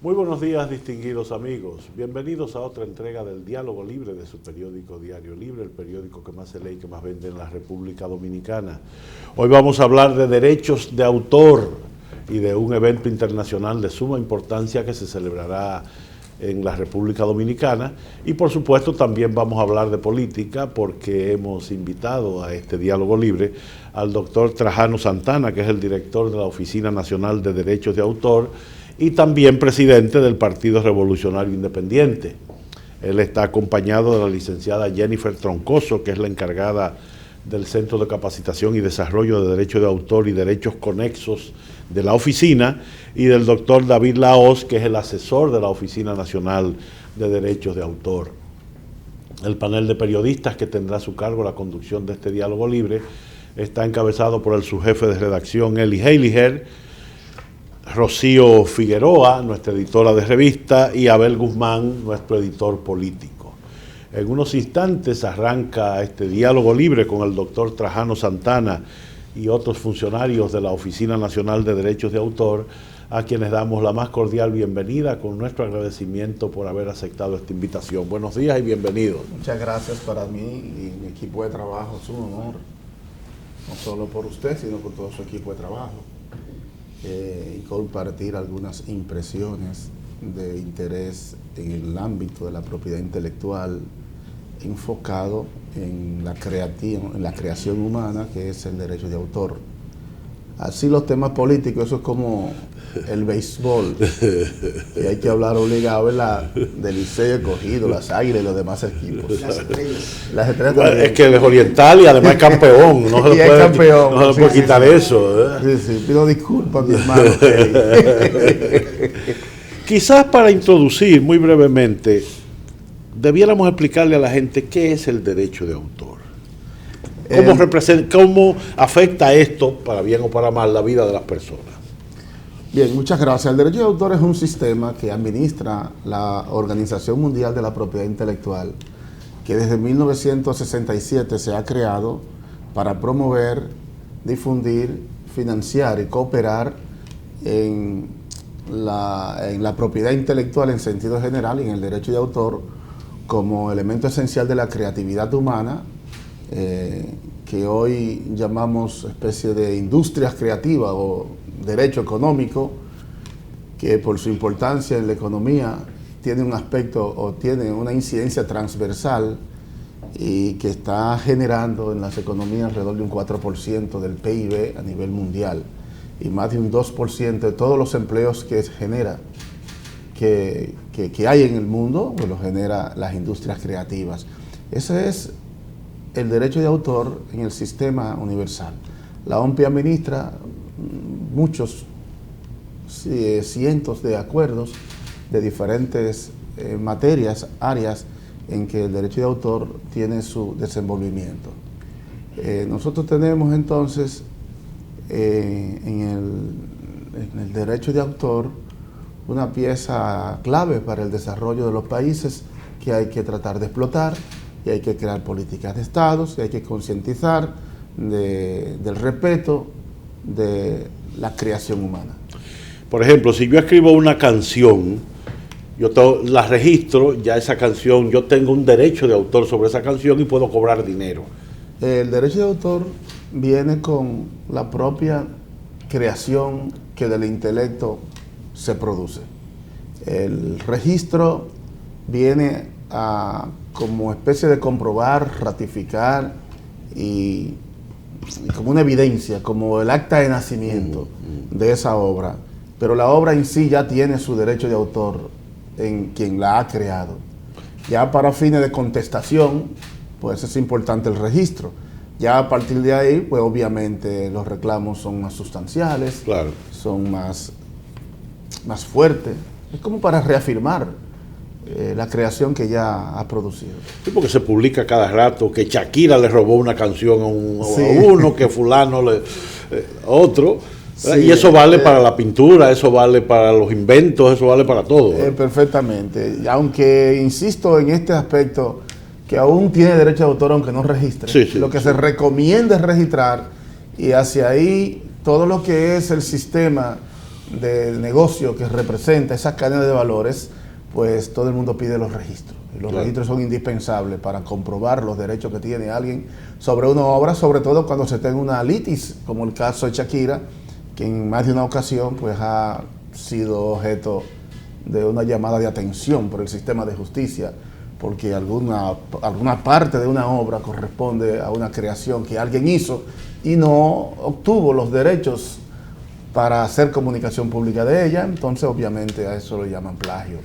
Muy buenos días, distinguidos amigos. Bienvenidos a otra entrega del Diálogo Libre de su periódico Diario Libre, el periódico que más se lee y que más vende en la República Dominicana. Hoy vamos a hablar de derechos de autor y de un evento internacional de suma importancia que se celebrará en la República Dominicana, y por supuesto también vamos a hablar de política porque hemos invitado a este Diálogo Libre al doctor Trajano Santana, que es el director de la Oficina Nacional de Derechos de Autor y también presidente del Partido Revolucionario Independiente. Él está acompañado de la licenciada Jennifer Troncoso, que es la encargada del Centro de Capacitación y Desarrollo de Derechos de Autor y Derechos Conexos de la oficina, y del doctor David Lahoz, que es el asesor de la Oficina Nacional de Derechos de Autor. El panel de periodistas que tendrá a su cargo la conducción de este Diálogo Libre está encabezado por el subjefe de redacción Eli Heiliger, Rocío Figueroa, nuestra editora de revista, y Abel Guzmán, nuestro editor político. En unos instantes arranca este Diálogo Libre con el doctor Trajano Santana y otros funcionarios de la Oficina Nacional de Derechos de Autor, a quienes damos la más cordial bienvenida con nuestro agradecimiento por haber aceptado esta invitación. Buenos días y bienvenidos. Muchas gracias. Para mí y mi equipo de trabajo. Es un honor, no solo por usted, sino por todo su equipo de trabajo, y compartir algunas impresiones de interés en el ámbito de la propiedad intelectual enfocado en la creación humana, que es el derecho de autor. Así los temas políticos, eso es como el béisbol, y hay que hablar obligado, ¿verdad?, del Licey, Escogido, las Águilas y los demás equipos. Las estrellas bueno, es que él es oriental y además es campeón, no se le puede quitar eso, ¿verdad? Sí, pido disculpas, mi hermano. Quizás para introducir muy brevemente, debiéramos explicarle a la gente qué es el derecho de autor. ¿Cómo afecta esto, para bien o para mal, la vida de las personas? Bien, muchas gracias. El derecho de autor es un sistema que administra la Organización Mundial de la Propiedad Intelectual, que desde 1967 se ha creado para promover, difundir, financiar y cooperar en la propiedad intelectual en sentido general y en el derecho de autor como elemento esencial de la creatividad humana, que hoy llamamos especie de industrias creativas o derecho económico, que por su importancia en la economía tiene un aspecto o tiene una incidencia transversal y que está generando en las economías alrededor de un 4% del PIB a nivel mundial y más de un 2% de todos los empleos que genera, que hay en el mundo, pues lo genera las industrias creativas. Ese es el derecho de autor en el sistema universal. La OMPI administra muchos, cientos de acuerdos de diferentes materias, áreas en que el derecho de autor tiene su desenvolvimiento. Nosotros tenemos entonces en el derecho de autor una pieza clave para el desarrollo de los países que hay que tratar de explotar, y hay que crear políticas de estados, y hay que concientizar del respeto de la creación humana. Por ejemplo, si yo escribo una canción, la registro, ya esa canción, yo tengo un derecho de autor sobre esa canción y puedo cobrar dinero. El derecho de autor viene con la propia creación que del intelecto se produce. El registro viene como especie de comprobar, ratificar y como una evidencia, como el acta de nacimiento de esa obra. Pero la obra en sí ya tiene su derecho de autor en quien la ha creado. Ya para fines de contestación, pues es importante el registro. Ya a partir de ahí, pues obviamente los reclamos son más sustanciales, claro, son más fuertes. Es como para reafirmar la creación que ya ha producido. Sí, porque se publica cada rato que Shakira le robó una canción a uno, que fulano otro. Sí, y eso vale para la pintura, eso vale para los inventos, eso vale para todo. Perfectamente. Aunque insisto en este aspecto, que aún tiene derecho de autor aunque no registre. Sí, lo que se recomienda es registrar, y hacia ahí todo lo que es el sistema de negocio que representa esa cadena de valores, pues todo el mundo pide los registros. Y los registros son indispensables para comprobar los derechos que tiene alguien sobre una obra, sobre todo cuando se tenga una litis, como el caso de Shakira, que en más de una ocasión pues ha sido objeto de una llamada de atención por el sistema de justicia, porque alguna parte de una obra corresponde a una creación que alguien hizo y no obtuvo los derechos para hacer comunicación pública de ella, entonces obviamente a eso lo llaman plagio.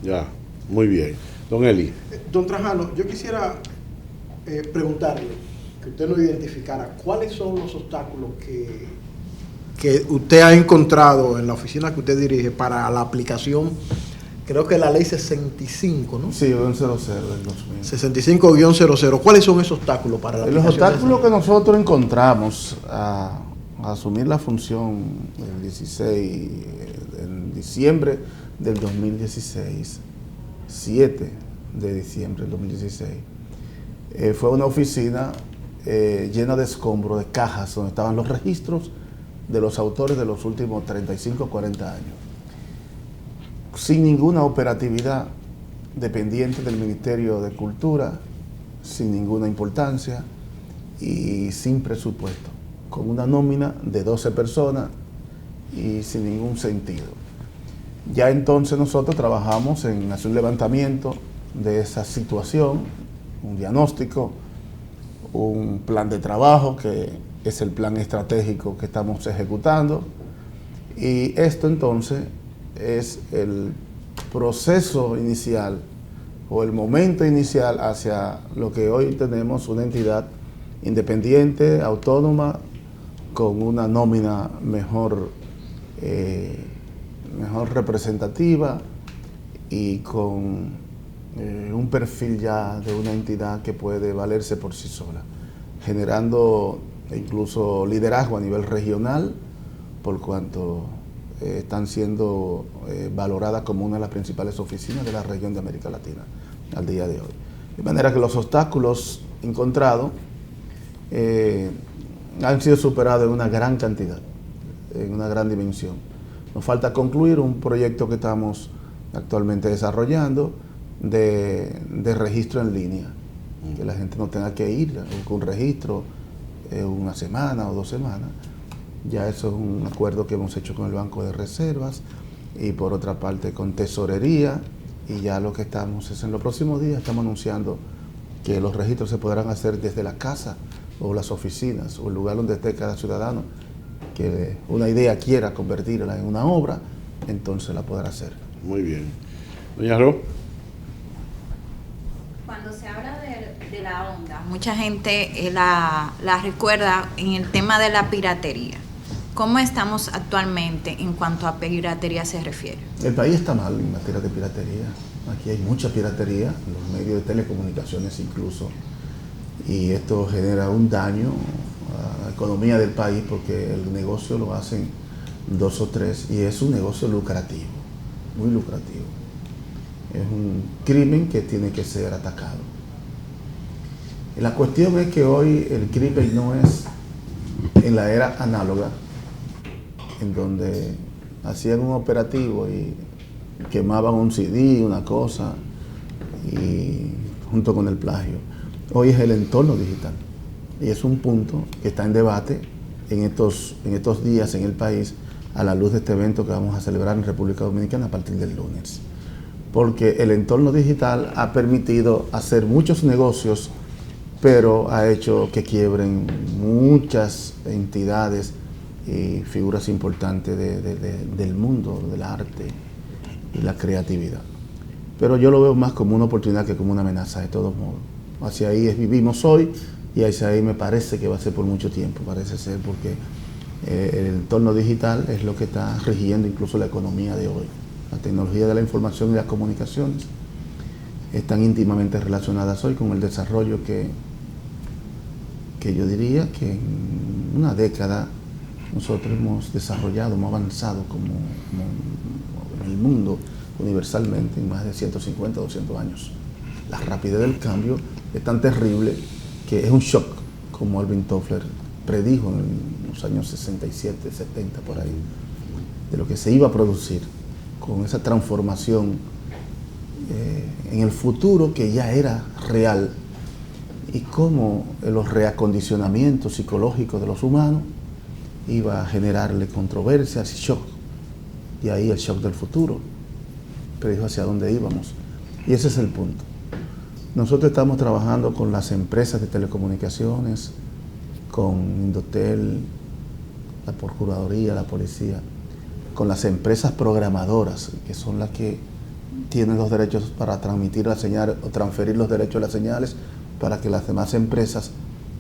Ya, muy bien. Don Eli. Don Trajano, yo quisiera preguntarle, que usted nos identificara, ¿cuáles son los obstáculos que usted ha encontrado en la oficina que usted dirige para la aplicación? Creo que la ley 65, ¿no? Sí, 100 del 2000. 65-00. ¿Cuáles son esos obstáculos para la aplicación? Los obstáculos que nosotros encontramos a asumir la función el 16, en diciembre del 2016, 7 de diciembre del 2016, fue una oficina llena de escombros, de cajas, donde estaban los registros de los autores de los últimos 35 o 40 años, sin ninguna operatividad dependiente del Ministerio de Cultura, sin ninguna importancia y sin presupuesto, con una nómina de 12 personas y sin ningún sentido. Ya entonces nosotros trabajamos en hacer un levantamiento de esa situación, un diagnóstico, un plan de trabajo que es el plan estratégico que estamos ejecutando, y esto entonces es el proceso inicial o el momento inicial hacia lo que hoy tenemos, una entidad independiente, autónoma, con una nómina mejor representativa y con un perfil ya de una entidad que puede valerse por sí sola, generando incluso liderazgo a nivel regional, por cuanto están siendo valoradas como una de las principales oficinas de la región de América Latina al día de hoy. De manera que los obstáculos encontrados han sido superados en una gran cantidad, en una gran dimensión. Nos falta concluir un proyecto que estamos actualmente desarrollando de registro en línea, que la gente no tenga que ir con un registro una semana o 2 semanas. Ya eso es un acuerdo que hemos hecho con el Banco de Reservas y por otra parte con Tesorería, y ya lo que estamos es en los próximos días estamos anunciando que los registros se podrán hacer desde la casa o las oficinas o el lugar donde esté cada ciudadano que una idea quiera convertirla en una obra, entonces la podrá hacer. Muy bien. Doña Ro. Cuando se habla de la onda, mucha gente la recuerda en el tema de la piratería. ¿Cómo estamos actualmente en cuanto a piratería se refiere? El país está mal en materia de piratería. Aquí hay mucha piratería, en los medios de telecomunicaciones incluso, y esto genera un daño a la economía del país porque el negocio lo hacen 2 o 3 y es un negocio lucrativo, muy lucrativo. Es un crimen que tiene que ser atacado. Y la cuestión es que hoy el crimen no es en la era análoga, en donde hacían un operativo y quemaban un CD, una cosa, y junto con el plagio. Hoy es el entorno digital y es un punto que está en debate en estos días en el país a la luz de este evento que vamos a celebrar en República Dominicana a partir del lunes. Porque el entorno digital ha permitido hacer muchos negocios, pero ha hecho que quiebren muchas entidades y figuras importantes del mundo del arte y la creatividad. Pero yo lo veo más como una oportunidad que como una amenaza, de todos modos. Hacia ahí vivimos hoy y hacia ahí me parece que va a ser por mucho tiempo, parece ser, porque el entorno digital es lo que está rigiendo incluso la economía de hoy. La tecnología de la información y las comunicaciones están íntimamente relacionadas hoy con el desarrollo que yo diría que en una década nosotros hemos desarrollado, hemos avanzado como en el mundo universalmente en más de 150 o 200 años. La rapidez del cambio es tan terrible que es un shock, como Alvin Toffler predijo en los años 67, 70 por ahí. de lo que se iba a producir con esa transformación en el futuro que ya era real, y cómo los reacondicionamientos psicológicos de los humanos iba a generarle controversias y shock. Y ahí el shock del futuro predijo hacia dónde íbamos. Y ese es el punto. Nosotros estamos trabajando con las empresas de telecomunicaciones, con Indotel, la Procuraduría, la Policía, con las empresas programadoras, que son las que tienen los derechos para transmitir la señal o transferir los derechos de las señales para que las demás empresas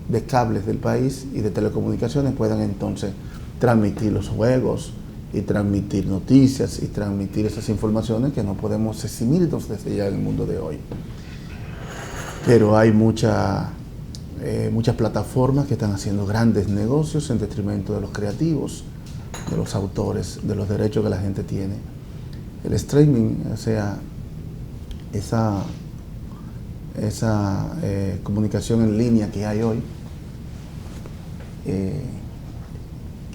de cables del país y de telecomunicaciones puedan entonces transmitir los juegos y transmitir noticias y transmitir esas informaciones que no podemos eximirnos desde ya en el mundo de hoy. Pero hay muchas plataformas que están haciendo grandes negocios en detrimento de los creativos, de los autores, de los derechos que la gente tiene. El streaming, o sea, esa comunicación en línea que hay hoy,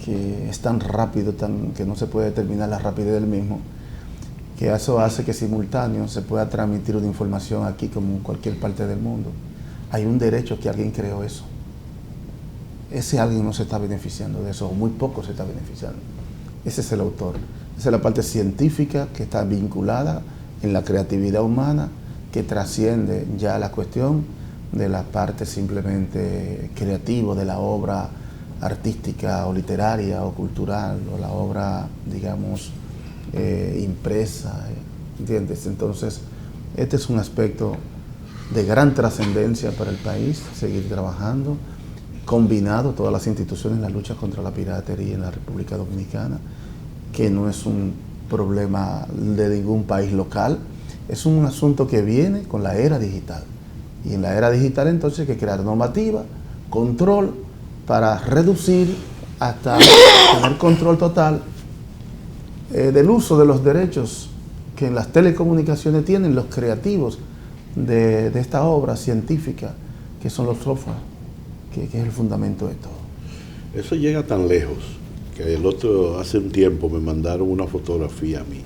que es tan rápido, que no se puede determinar la rapidez del mismo, que eso hace que simultáneo se pueda transmitir una información aquí como en cualquier parte del mundo. Hay un derecho que alguien creó eso. Ese alguien no se está beneficiando de eso, o muy poco se está beneficiando. Ese es el autor. Esa es la parte científica que está vinculada en la creatividad humana, que trasciende ya la cuestión de la parte simplemente creativa de la obra artística o literaria o cultural o la obra, digamos, impresa, ¿entiendes? Entonces, este es un aspecto de gran trascendencia para el país, seguir trabajando, combinado todas las instituciones en la lucha contra la piratería en la República Dominicana, que no es un problema de ningún país local, es un asunto que viene con la era digital. Y en la era digital entonces hay que crear normativa, control, para reducir hasta tener control total del uso de los derechos que en las telecomunicaciones tienen los creativos de esta obra científica, que son los software, que es el fundamento de todo. Eso llega tan lejos que hace un tiempo me mandaron una fotografía a mí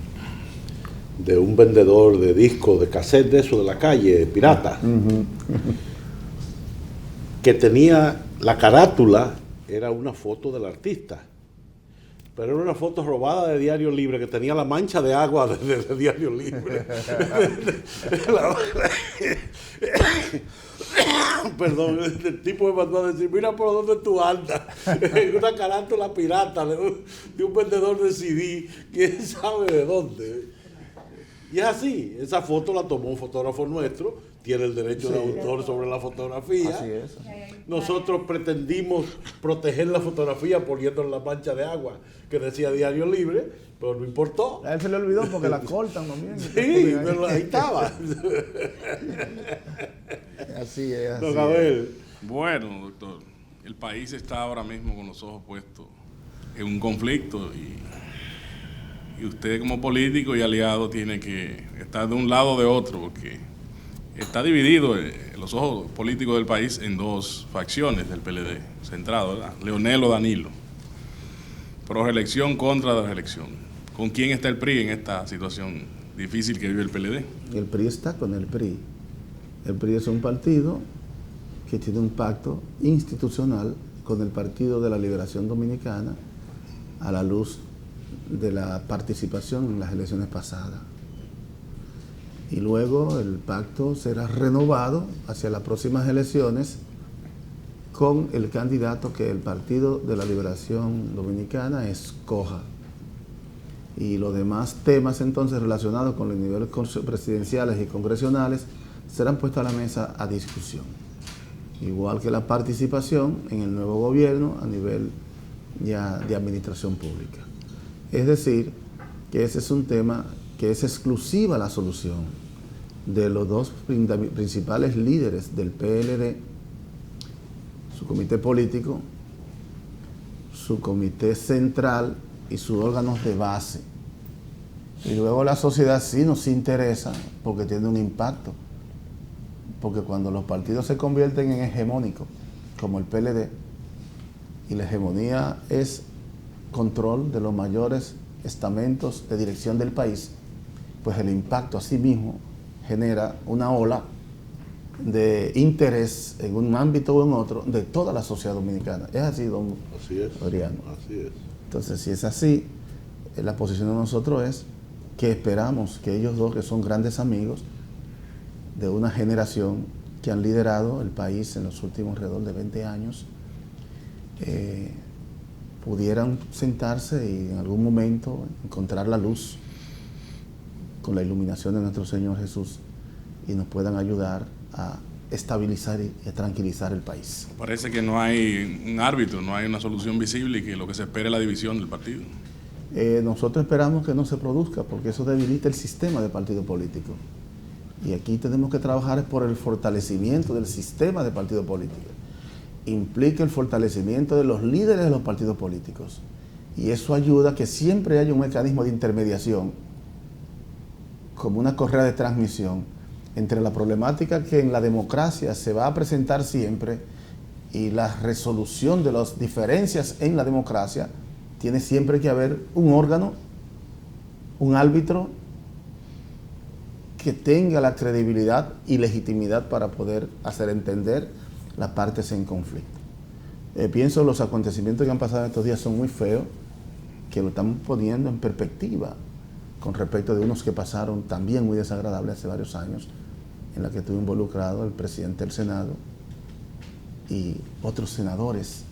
de un vendedor de discos, de cassette de eso de la calle, pirata, que tenía la carátula, era una foto del artista, pero era una foto robada de Diario Libre, que tenía la mancha de agua de Diario Libre. Perdón, el tipo me mandó a decir, mira por dónde tú andas, una carátula pirata de un vendedor de CD, quién sabe de dónde. Y es así, esa foto la tomó un fotógrafo nuestro, tiene el derecho de autor sobre la fotografía. Así es. Nosotros pretendimos proteger la fotografía poniéndole la mancha de agua que decía Diario Libre, pero no importó. A él se le olvidó porque la cortan también. Sí, pero ahí estaba. Así es. Así Don Abel. Bueno, doctor, el país está ahora mismo con los ojos puestos en un conflicto y usted como político y aliado tiene que estar de un lado o de otro, porque está dividido los ojos políticos del país en dos facciones del PLD, centrado, ¿verdad? Leonel o Danilo. Pro reelección, contra la reelección. ¿Con quién está el PRI en esta situación difícil que vive el PLD? El PRI está con el PRI. El PRI es un partido que tiene un pacto institucional con el Partido de la Liberación Dominicana a la luz de la participación en las elecciones pasadas. Y luego el pacto será renovado hacia las próximas elecciones con el candidato que el Partido de la Liberación Dominicana escoja. Y los demás temas entonces relacionados con los niveles presidenciales y congresionales serán puestos a la mesa a discusión. Igual que la participación en el nuevo gobierno a nivel ya de administración pública. Es decir, que ese es un tema que es exclusiva la solución de los dos principales líderes del PLD, su comité político, su comité central y sus órganos de base. Y luego la sociedad sí nos interesa porque tiene un impacto. Porque cuando los partidos se convierten en hegemónicos, como el PLD, y la hegemonía es control de los mayores estamentos de dirección del país, pues el impacto asimismo genera una ola de interés en un ámbito o en otro de toda la sociedad dominicana. ¿Es así, don Adriano? Así es. Entonces, si es así, la posición de nosotros es que esperamos que ellos dos, que son grandes amigos de una generación que han liderado el país en los últimos alrededor de 20 años, pudieran sentarse y en algún momento encontrar la luz con la iluminación de nuestro Señor Jesús y nos puedan ayudar a estabilizar y a tranquilizar el país. Parece que no hay un árbitro, no hay una solución visible y que lo que se espera es la división del partido. Nosotros esperamos que no se produzca porque eso debilita el sistema de partido político. Y aquí tenemos que trabajar por el fortalecimiento del sistema de partido político. Implica el fortalecimiento de los líderes de los partidos políticos. Y eso ayuda a que siempre haya un mecanismo de intermediación, como una correa de transmisión, entre la problemática que en la democracia se va a presentar siempre y la resolución de las diferencias en la democracia. Tiene siempre que haber un órgano, un árbitro que tenga la credibilidad y legitimidad para poder hacer entender las partes en conflicto. Pienso que los acontecimientos que han pasado estos días son muy feos, que lo estamos poniendo en perspectiva con respecto de unos que pasaron también muy desagradables hace varios años, en la que estuvo involucrado el presidente del Senado y otros senadores.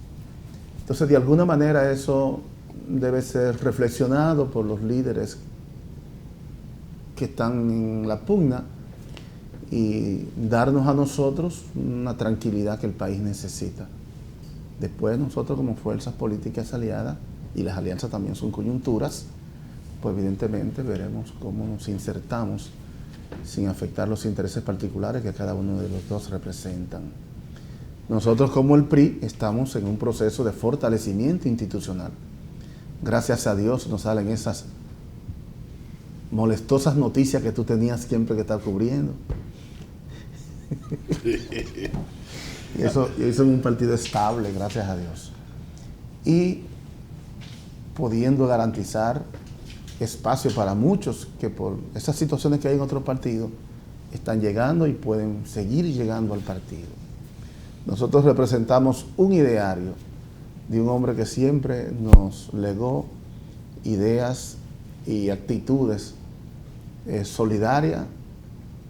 Entonces, de alguna manera eso debe ser reflexionado por los líderes que están en la pugna y darnos a nosotros una tranquilidad que el país necesita. Después nosotros como fuerzas políticas aliadas, y las alianzas también son coyunturas, pues evidentemente veremos cómo nos insertamos sin afectar los intereses particulares que cada uno de los dos representan. Nosotros como el PRI estamos en un proceso de fortalecimiento institucional. Gracias a Dios nos salen esas molestosas noticias que tú tenías siempre que estar cubriendo. Y eso es un partido estable, gracias a Dios. Y pudiendo garantizar espacio para muchos que por esas situaciones que hay en otros partidos están llegando y pueden seguir llegando al partido. Nosotros representamos un ideario de un hombre que siempre nos legó ideas y actitudes solidarias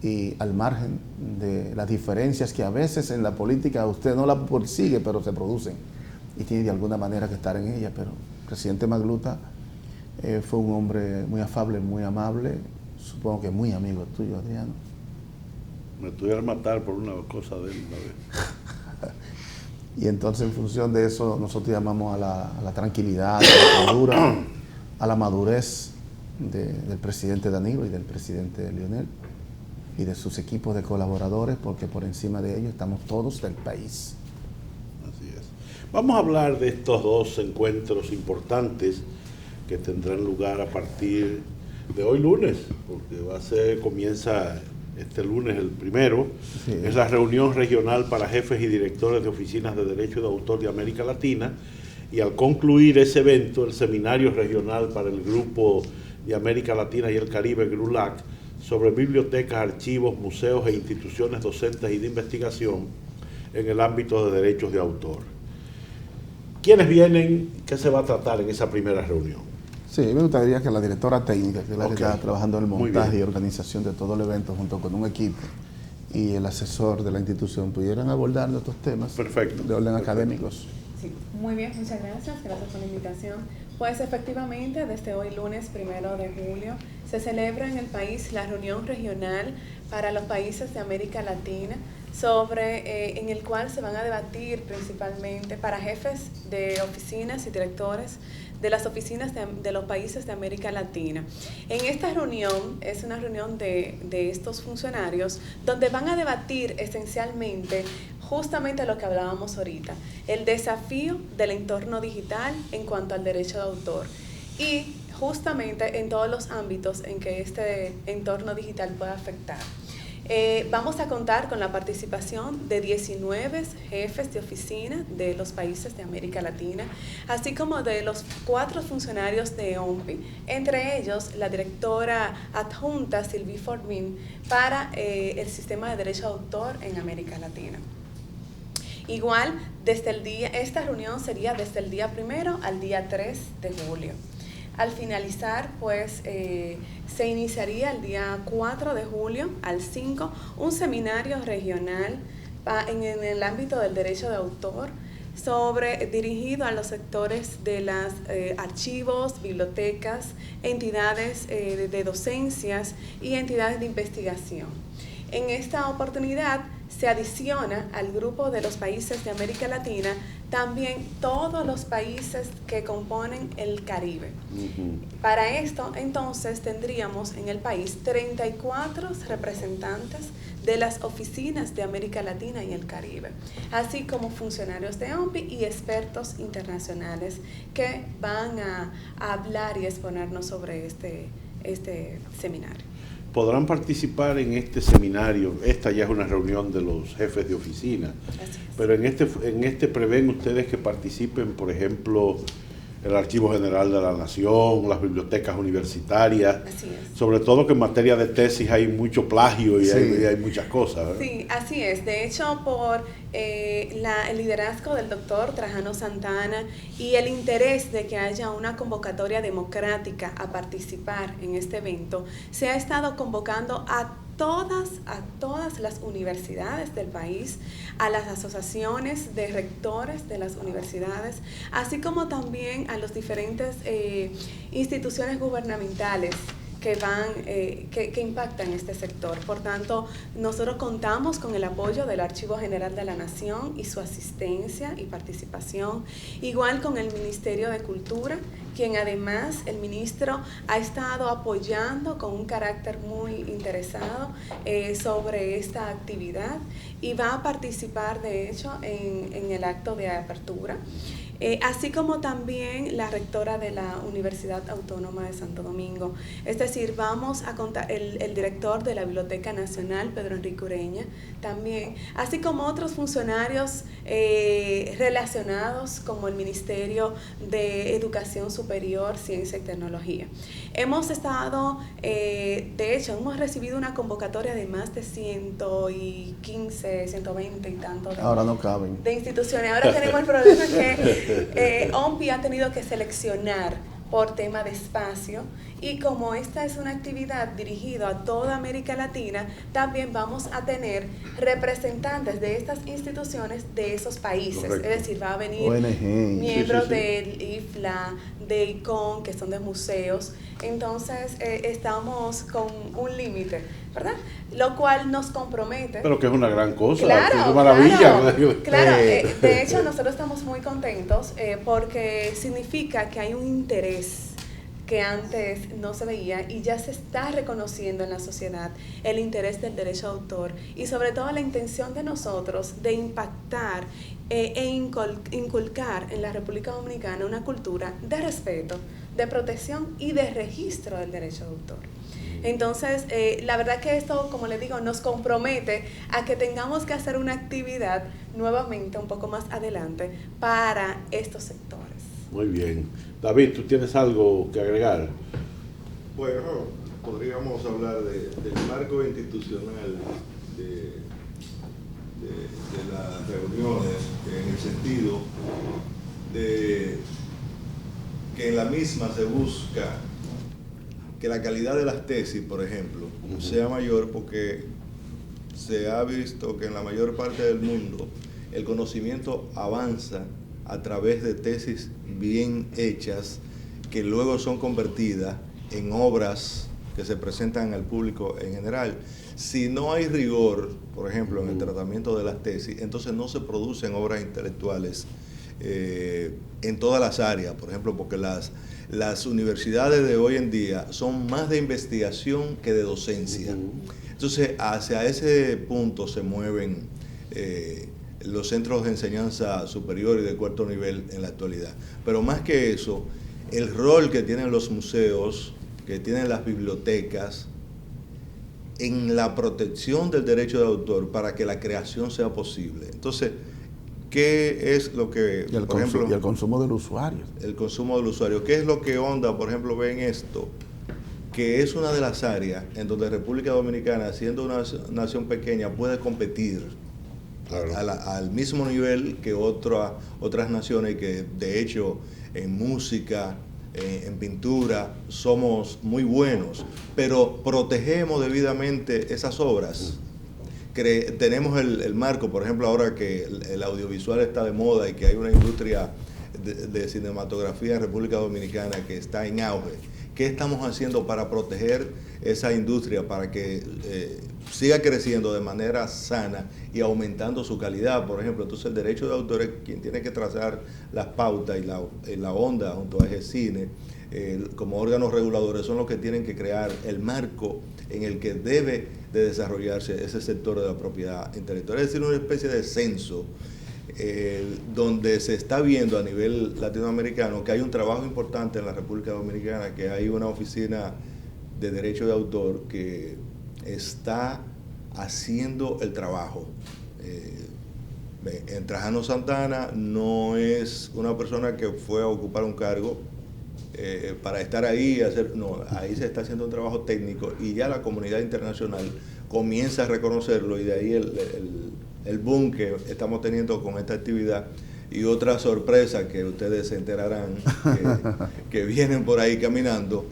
y al margen de las diferencias que a veces en la política usted no la persigue, pero se producen y tiene de alguna manera que estar en ella. Pero el presidente Magluta fue un hombre muy afable, muy amable, supongo que muy amigo tuyo, Adriano. Me tuvieron a matar por una cosa de él una vez. Y entonces en función de eso nosotros llamamos a la tranquilidad, a la madurez del presidente Danilo y del presidente Leonel y de sus equipos de colaboradores, porque por encima de ellos estamos todos del país. Así es. Vamos a hablar de estos dos encuentros importantes que tendrán lugar a partir de hoy lunes, porque comienza este lunes el primero. Sí. Es la reunión regional para jefes y directores de oficinas de derecho de autor de América Latina, y al concluir ese evento, el seminario regional para el Grupo de América Latina y el Caribe, GRULAC, sobre bibliotecas, archivos, museos e instituciones docentes y de investigación en el ámbito de derechos de autor. ¿Quiénes vienen? ¿Qué se va a tratar en esa primera reunión? Sí, me gustaría que la directora técnica, que es la que está trabajando en el montaje y organización de todo el evento junto con un equipo, y el asesor de la institución pudieran abordar estos temas. Perfecto. De orden académicos. Sí, muy bien, muchas gracias por la invitación. Pues efectivamente, desde hoy lunes 1 de julio, se celebra en el país la reunión regional para los países de América Latina, en el cual se van a debatir principalmente para jefes de oficinas y directores de las oficinas de los países de América Latina. En esta reunión, es una reunión de estos funcionarios, donde van a debatir esencialmente justamente lo que hablábamos ahorita, el desafío del entorno digital en cuanto al derecho de autor y justamente en todos los ámbitos en que este entorno digital puede afectar. Vamos a contar con la participación de 19 jefes de oficina de los países de América Latina, así como de los 4 funcionarios de OMPI, entre ellos la directora adjunta Sylvie Formin para el sistema de derecho de autor en América Latina. Igual, esta reunión sería desde el día 1 al día 3 de julio. Al finalizar, pues, se iniciaría el día 4 de julio al 5 un seminario regional en el ámbito del derecho de autor dirigido a los sectores de los archivos, bibliotecas, entidades de docencias y entidades de investigación. En esta oportunidad se adiciona al grupo de los países de América Latina también todos los países que componen el Caribe. Para esto, entonces, tendríamos en el país 34 representantes de las oficinas de América Latina y el Caribe, así como funcionarios de OMPI y expertos internacionales que van a hablar y exponernos sobre este seminario. Podrán participar en este seminario. Esta ya es una reunión de los jefes de oficina, pero en este prevén ustedes que participen, por ejemplo, el Archivo General de la Nación, las bibliotecas universitarias. Así es. Sobre todo que en materia de tesis hay mucho plagio y, sí, hay muchas cosas, ¿verdad? Sí, así es. De hecho, por el liderazgo del doctor Trajano Santana y el interés de que haya una convocatoria democrática a participar en este evento, se ha estado convocando a todas las universidades del país, a las asociaciones de rectores de las universidades, así como también a las diferentes instituciones gubernamentales que impactan este sector. Por tanto, nosotros contamos con el apoyo del Archivo General de la Nación y su asistencia y participación, igual con el Ministerio de Cultura, quien además el ministro ha estado apoyando con un carácter muy interesado sobre esta actividad y va a participar de hecho en el acto de apertura. Así como también la rectora de la Universidad Autónoma de Santo Domingo. Es decir, vamos a contar el director de la Biblioteca Nacional, Pedro Enrique Ureña, también, así como otros funcionarios relacionados como el Ministerio de Educación Superior, Ciencia y Tecnología. Hemos estado, de hecho, hemos recibido una convocatoria de más de 115, 120 y tanto. Ahora no caben. De instituciones. Ahora tenemos el problema que OMPI ha tenido que seleccionar por tema de espacio, y como esta es una actividad dirigida a toda América Latina, también vamos a tener representantes de estas instituciones de esos países. Correcto. Es decir, va a venir ONG, miembros del IFLA, de ICON, que son de museos. Entonces, estamos con un límite, ¿verdad? Lo cual nos compromete. Pero que es una gran cosa, claro, es una maravilla. Claro, de hecho nosotros estamos muy contentos porque significa que hay un interés que antes no se veía y ya se está reconociendo en la sociedad el interés del derecho de autor y sobre todo la intención de nosotros de impactar e inculcar en la República Dominicana una cultura de respeto, de protección y de registro del derecho de autor. Entonces, la verdad que esto, como les digo, nos compromete a que tengamos que hacer una actividad nuevamente un poco más adelante para estos sectores. Muy bien. David, ¿tú tienes algo que agregar? Bueno, podríamos hablar del marco institucional de las reuniones, en el sentido de que en la misma se busca que la calidad de las tesis, por ejemplo, sea mayor, porque se ha visto que en la mayor parte del mundo el conocimiento avanza a través de tesis bien hechas que luego son convertidas en obras que se presentan al público en general. Si no hay rigor, por ejemplo, en el tratamiento de las tesis, entonces no se producen obras intelectuales en todas las áreas, por ejemplo, porque las universidades de hoy en día son más de investigación que de docencia. Entonces, hacia ese punto se mueven los centros de enseñanza superior y de cuarto nivel en la actualidad. Pero más que eso, el rol que tienen los museos, que tienen las bibliotecas, en la protección del derecho de autor para que la creación sea posible. Entonces, ¿qué es lo que, por ejemplo, y el consumo del usuario? El consumo del usuario. ¿Qué es lo que Honda, por ejemplo, ve en esto? Que es una de las áreas en donde República Dominicana, siendo una nación pequeña, puede competir al mismo nivel que otras naciones que, de hecho, en música, en pintura, somos muy buenos, pero protegemos debidamente esas obras. Tenemos el marco, por ejemplo, ahora que el audiovisual está de moda y que hay una industria de cinematografía en República Dominicana que está en auge. ¿Qué estamos haciendo para proteger esa industria, para que siga creciendo de manera sana y aumentando su calidad? Por ejemplo, entonces el derecho de autor es quien tiene que trazar las pautas, y la Honda junto a EGCine, como órganos reguladores, son los que tienen que crear el marco en el que debe de desarrollarse ese sector de la propiedad intelectual. Es decir, una especie de censo donde se está viendo a nivel latinoamericano que hay un trabajo importante en la República Dominicana, que hay una oficina de derecho de autor que está haciendo el trabajo. En Trajano Santana no es una persona que fue a ocupar un cargo para estar ahí, ahí se está haciendo un trabajo técnico y ya la comunidad internacional comienza a reconocerlo, y de ahí el boom que estamos teniendo con esta actividad y otras sorpresas que ustedes se enterarán que vienen por ahí caminando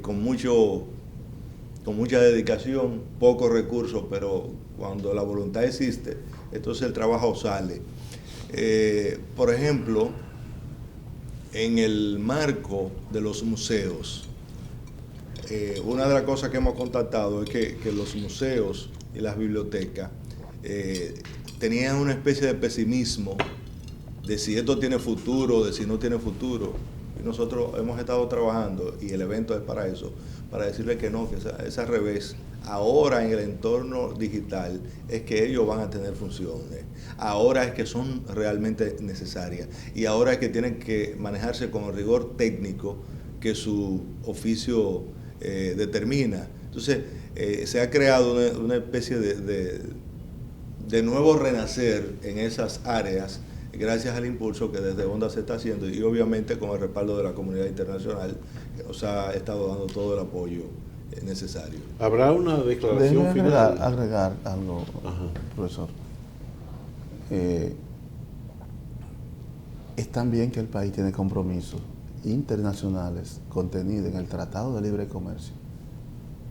con mucha dedicación, pocos recursos, pero cuando la voluntad existe, entonces el trabajo sale. Por ejemplo, en el marco de los museos, una de las cosas que hemos contactado es que los museos y las bibliotecas tenían una especie de pesimismo de si esto tiene futuro, de si no tiene futuro. Y nosotros hemos estado trabajando, y el evento es para eso, para decirles que no, que es al revés. Ahora en el entorno digital es que ellos van a tener funciones. Ahora es que son realmente necesarias. Y ahora es que tienen que manejarse con el rigor técnico que su oficio determina. Entonces, se ha creado una especie de nuevo renacer en esas áreas, gracias al impulso que desde Honda se está haciendo, y obviamente con el respaldo de la comunidad internacional, que nos ha estado dando todo el apoyo necesario. ¿Habrá una declaración final? Agregar algo, profesor. Es también que el país tiene compromisos internacionales contenidos en el Tratado de Libre Comercio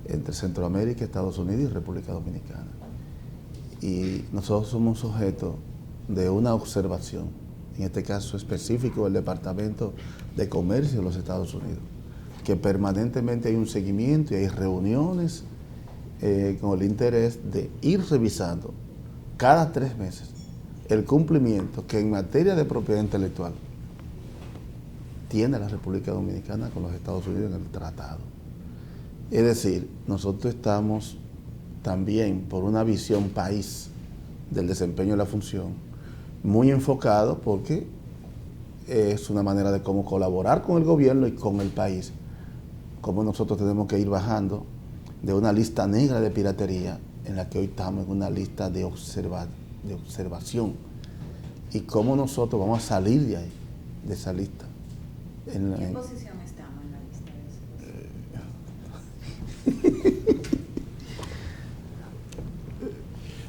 entre Centroamérica, Estados Unidos y República Dominicana. Y nosotros somos sujetos de una observación, en este caso específico del Departamento de Comercio de los Estados Unidos, que permanentemente hay un seguimiento y hay reuniones con el interés de ir revisando cada 3 meses el cumplimiento que en materia de propiedad intelectual tiene la República Dominicana con los Estados Unidos en el tratado. Es decir, nosotros estamos también por una visión país del desempeño de la función muy enfocado, porque es una manera de cómo colaborar con el gobierno y con el país, cómo nosotros tenemos que ir bajando de una lista negra de piratería en la que hoy estamos en una lista de observación, y cómo nosotros vamos a salir de ahí, de esa lista. ¿En qué posición estamos en la lista de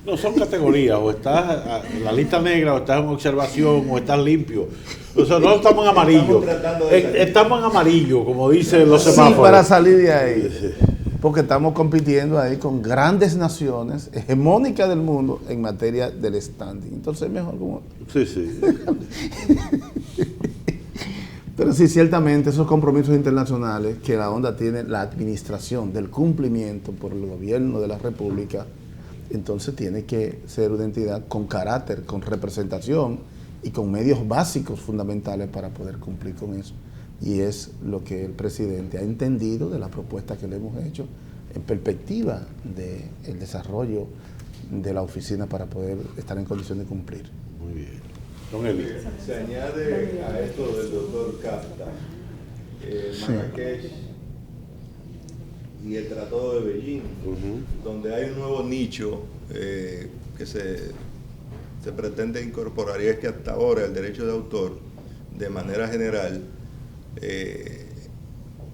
No, son categorías, o estás en la lista negra, o estás en observación, o estás limpio. O sea, no estamos en amarillo. Estamos en amarillo, como dicen los semáforos. Sí, para salir de ahí. Porque estamos compitiendo ahí con grandes naciones hegemónicas del mundo en materia del standing. Entonces, mejor como... Sí, sí. Pero sí, ciertamente esos compromisos internacionales que la Honda tiene, la administración del cumplimiento por el gobierno de la República, entonces tiene que ser una entidad con carácter, con representación y con medios básicos fundamentales para poder cumplir con eso. Y es lo que el presidente ha entendido de la propuesta que le hemos hecho en perspectiva del desarrollo de la oficina para poder estar en condición de cumplir. Muy bien. Don Eli. Se añade a esto del doctor Casta, Marrakech y el Tratado de Beijing, donde hay un nuevo nicho que se pretende incorporar, y es que hasta ahora el derecho de autor, de manera general,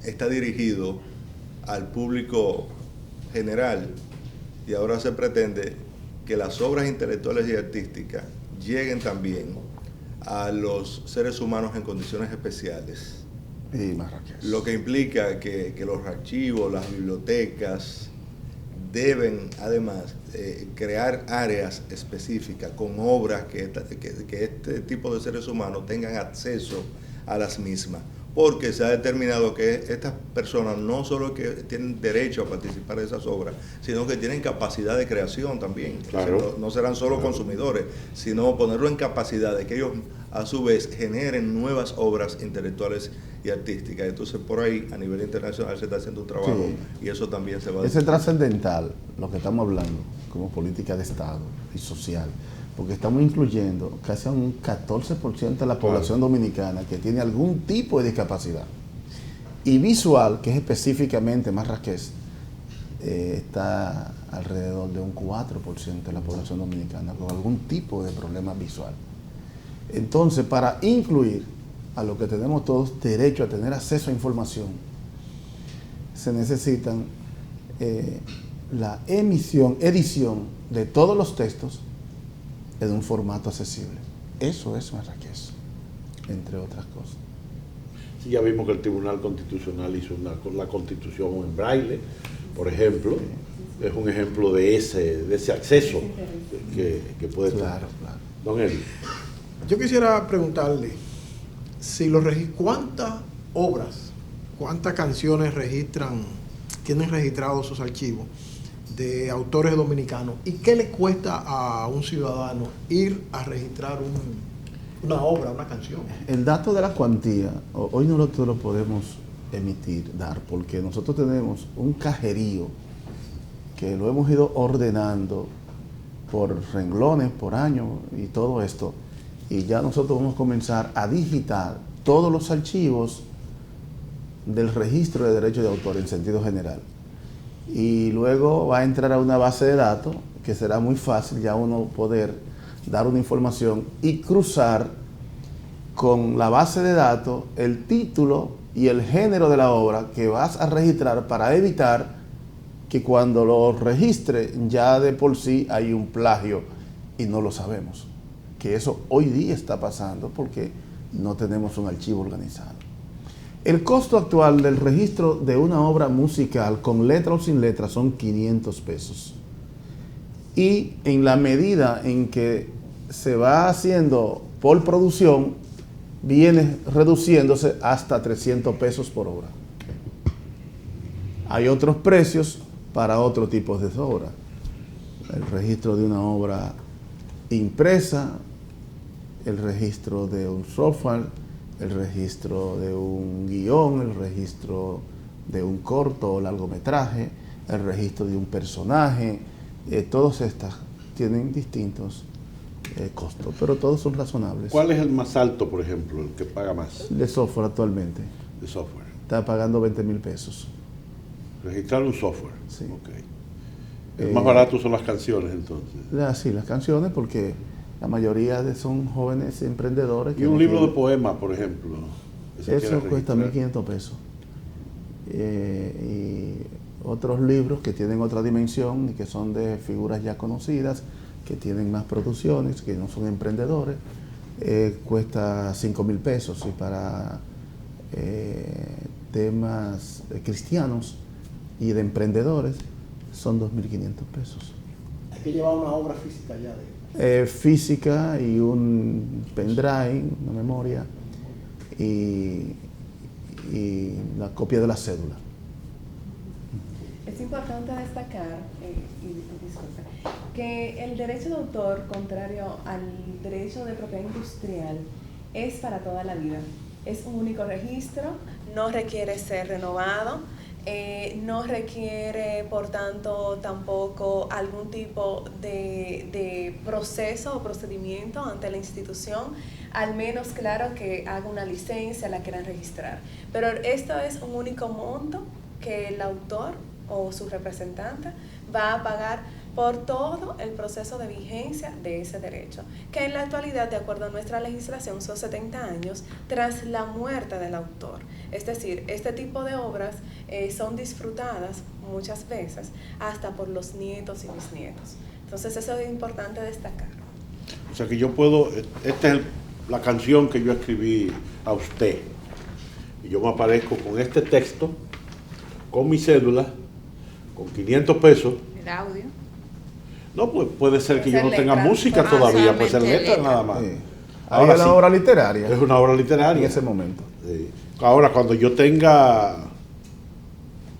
está dirigido al público general, y ahora se pretende que las obras intelectuales y artísticas lleguen también a los seres humanos en condiciones especiales. Y Marrakech. Lo que implica que los archivos, las bibliotecas deben además crear áreas específicas con obras que este tipo de seres humanos tengan acceso a las mismas, porque se ha determinado que estas personas no solo que tienen derecho a participar de esas obras, sino que tienen capacidad de creación también. Claro. O sea, no serán solo consumidores, sino ponerlo en capacidad de que ellos a su vez generen nuevas obras intelectuales y artísticas. Entonces por ahí a nivel internacional se está haciendo un trabajo, sí, y eso también se va a Es trascendental lo que estamos hablando como política de Estado y social, porque estamos incluyendo casi a un 14% de la población dominicana que tiene algún tipo de discapacidad. Y visual, que es específicamente Marrakech, está alrededor de un 4% de la población dominicana con algún tipo de problema visual. Entonces, para incluir a lo que tenemos todos derecho a tener acceso a información, se necesitan la edición de todos los textos en un formato accesible. Eso es Marrakech, entre otras cosas. Sí, ya vimos que el Tribunal Constitucional hizo la Constitución en braille, por ejemplo. Es un ejemplo de ese acceso que puede tener. Claro. Don Eli. Yo quisiera preguntarle si cuántas obras, cuántas canciones tienen registrados sus archivos de autores dominicanos, y qué le cuesta a un ciudadano ir a registrar una obra, una canción. El dato de la cuantía, hoy nosotros lo podemos dar, porque nosotros tenemos un cajerío que lo hemos ido ordenando por renglones, por año y todo esto, y ya nosotros vamos a comenzar a digitar todos los archivos del registro de derechos de autor en sentido general. Y luego va a entrar a una base de datos que será muy fácil ya uno poder dar una información y cruzar con la base de datos el título y el género de la obra que vas a registrar, para evitar que cuando lo registre ya de por sí hay un plagio y no lo sabemos. Que eso hoy día está pasando porque no tenemos un archivo organizado. El costo actual del registro de una obra musical con letra o sin letra son 500 pesos. Y en la medida en que se va haciendo por producción, viene reduciéndose hasta 300 pesos por obra. Hay otros precios para otro tipo de obra. El registro de una obra impresa, el registro de un software, el registro de un guión, el registro de un corto o largometraje, el registro de un personaje, todas estas tienen distintos costos, pero todos son razonables. ¿Cuál es el más alto, por ejemplo, el que paga más De software actualmente de software? está pagando 20,000 pesos. Registrar un software. Sí. Okay. El más barato son las canciones, entonces. Sí, las canciones, porque la mayoría son jóvenes emprendedores. Y un libro de poemas, por ejemplo. Eso cuesta 1.500 pesos. Y otros libros que tienen otra dimensión y que son de figuras ya conocidas, que tienen más producciones, que no son emprendedores, cuesta 5,000 pesos. Y para temas cristianos y de emprendedores son 2.500 pesos. Hay que llevar una obra física ya física y un pendrive, una memoria y la copia de la cédula. Es importante destacar, disculpe, que el derecho de autor, contrario al derecho de propiedad industrial, es para toda la vida. Es un único registro, no requiere ser renovado, no requiere, por tanto, tampoco algún tipo de proceso o procedimiento ante la institución, al menos, claro, que haga una licencia, la quieran registrar. Pero esto es un único monto que el autor o su representante va a pagar por todo el proceso de vigencia de ese derecho, que en la actualidad, de acuerdo a nuestra legislación, son 70 años tras la muerte del autor. Es decir, este tipo de obras son disfrutadas muchas veces hasta por los nietos y bisnietos. Entonces eso es importante destacar. O sea que yo puedo, esta es la canción que yo escribí a usted, y yo me aparezco con este texto, con mi cédula, con 500 pesos. El audio. No, pues puede ser que yo no Puede ser tenga letra. música todavía, puede ser solamente letra letra. nada más. Sí. Ahora Ahora es sí. una obra literaria Es una obra literaria. en ese momento. Sí. Ahora, cuando yo tenga